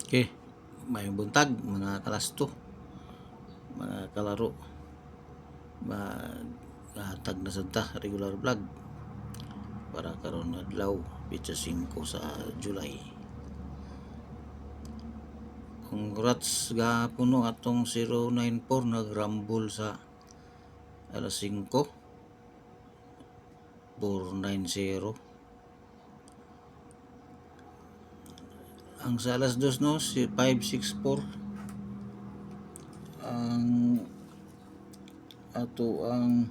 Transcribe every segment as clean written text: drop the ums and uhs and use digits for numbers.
Okay, may buntag mga kalasto, mga kalaro. Maghatag na sad ta regular vlog para karon adlaw pitsa 5 sa July. Congrats gahapon no atong 094 nagrambol sa alas 5 490. Ang sa alas 2 no si 564 ang ato ang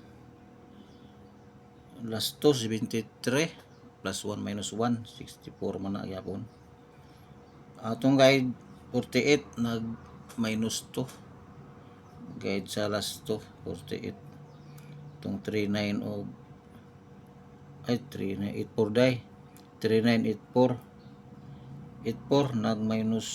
last 2 73 plus 1 minus 1 64 man na gyapon. Atong guide 48 nag minus 2 guide sa last 2 48 itong 39 o ay 3984 day 3984 84 nag minus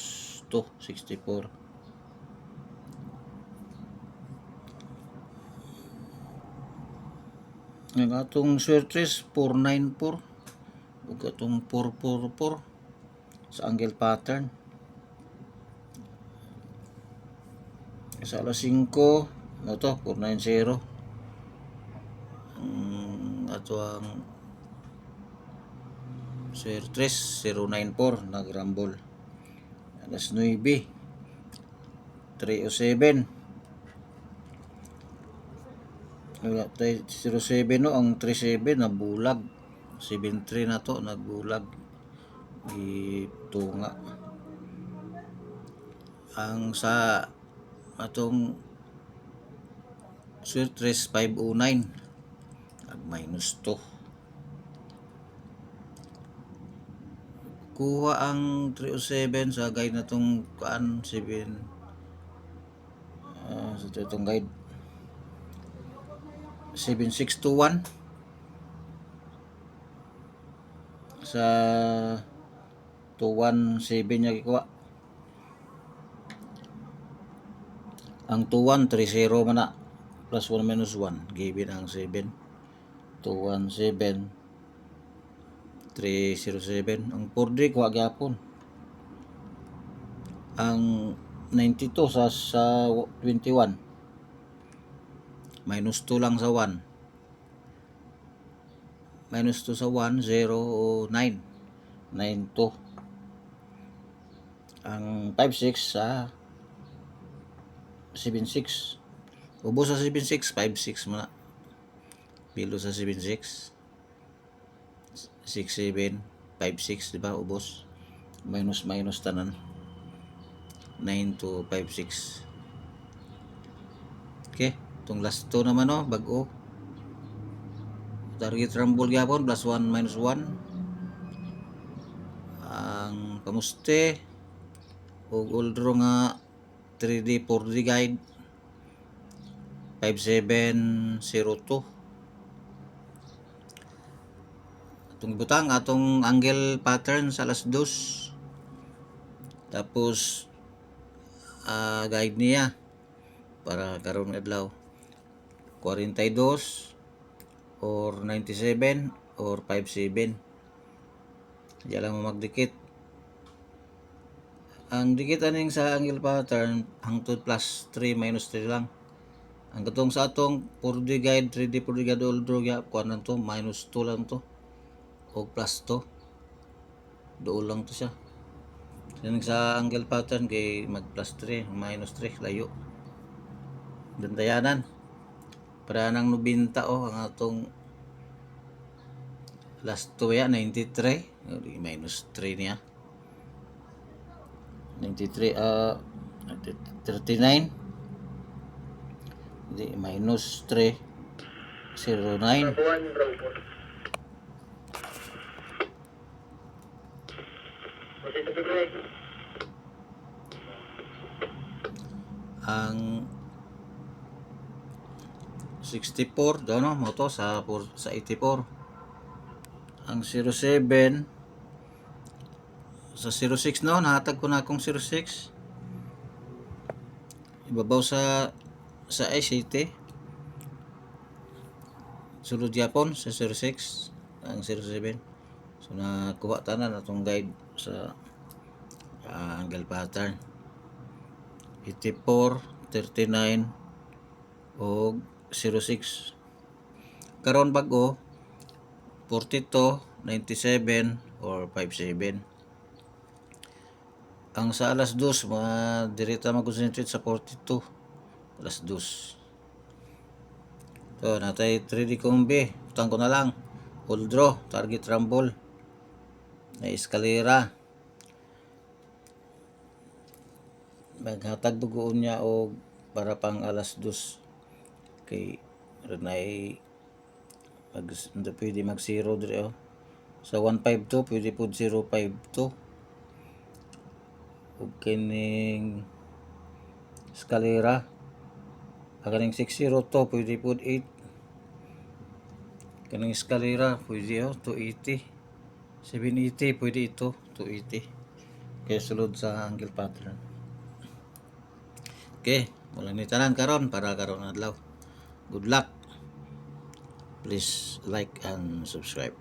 2 64. Ang atong swertres 494 ug atong 444 sa angle pattern sa alas 5 mo to 490 ato ang swertres 094 nagrambol alas 9 307 wala tayo 07 no ang 37 na bulag 73 na to nagbulag gitunga ang sa atong swertres 509 nag minus 2 kuha ang 307 sa guide na tong kuan 7 sa itong guide 7621 sa 217 niya gikuha ang 2130 man na plus 1 minus 1 given ang 7 217 307 ang 4D kuha gyapon ang 92 sa 21 minus 2 lang sa 1 minus 2 sa 1 0 9 92 ang 56 sa 76 ubos sa 76 56 man na bilo sa 76 67 56 diba ubos minus tanan 9 to 56. Okay, itong last 2 naman no bag-o target rumble gyapon plus 1 minus 1 ang pamuste ug uldro nga 3D 4D guide 5702 itong butang atong angle pattern sa alas 2 tapos guide niya para karon adlaw 42 or 97 or 57 diya lang mo magdikit ang dikit aning sa angle pattern hangtod plus 3 minus 3 lang ang katong sa atong 4D guide 3D 4D guide uldro kuan lang to minus 2 lang to o plus 2 doon lang to siya yan sa angle pattern kay mag plus 3 minus 3 layo dandayanan para nang 90 ang atong last 2 ya 93 minus 3 niya 93 39 di minus 3 09 ang 64 do no mo to sa 84 ang 07 sa 06 no nahatag ko na akong 06 ibabaw sa ICT sulod yapon sa 06 ang 07 so nakuha tanan atong guide sa angle pattern. 84, 39 o 06. Karon bag-o 42, 97 or 57. Ang sa alas 2 mga direta mag-concentrate sa 42 alas 2. So natay 3D combi, utang ko na lang. Full draw, target rumble, na eskalera. Maghatag dugoon niya o para pang alas 2 kay renay hindi pwede mag 0 dire oh. Sa 152 pwede po 052 ug kining eskalera kaning 602 pwede po 8 kaning eskalera pwede 280 780 pwede ito 280 kaya sulod sa angle pattern. Okay, wala ni tanan karon para karon adlaw. Good luck. Please like and subscribe.